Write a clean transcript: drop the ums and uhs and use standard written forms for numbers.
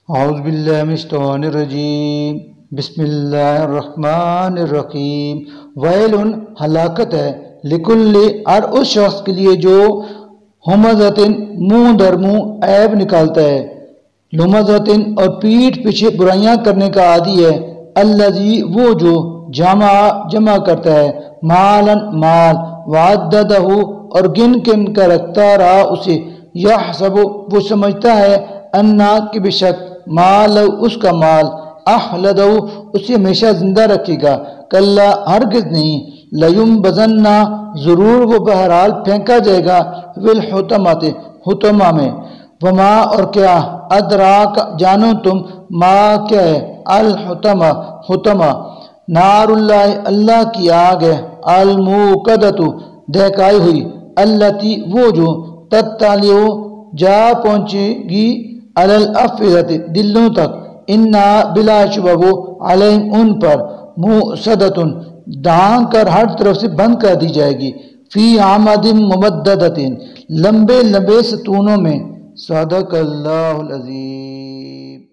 اعوذ باللہ من الشیطان الرجیم بسم اللہ الرحمن الرحیم ویل ہلاکت ہے لکل ہر اس شخص کے لیے جو ہمزۃ منہ در منہ عیب نکالتا ہے، لمزۃ اور پیٹھ پیچھے برائیاں کرنے کا عادی ہے، الذی وہ جو جمع کرتا ہے مالن مال، وعددہ اور گن گن کر رکھتا رہا اسے، یحسب وہ سمجھتا ہے انا کہ بے شک مال اس کا مال اخلدہ اسے ہمیشہ زندہ رکھے گا، کلا ہرگز نہیں، لیمبذن ضرور وہ بہرحال پھینکا جائے گا، والحطمۃ حطمہ میں، وما اور کیا ادراک جانو تم ما کیا ہے، الحطمہ حطمہ، نار اللہ اللہ کی آگ ہے، الموقدۃ دہکائی ہوئی، التی وہ جو تطلع جا پہنچے گی علی الافئدۃ دلوں تک، انا بلا شبہ وہ علیہم ان پر موصدۃ ڈھانک کر ہر طرف سے بند کر دی جائے گی، فی عمد ممددۃ لمبے لمبے ستونوں میں، صدق اللہ العظیم۔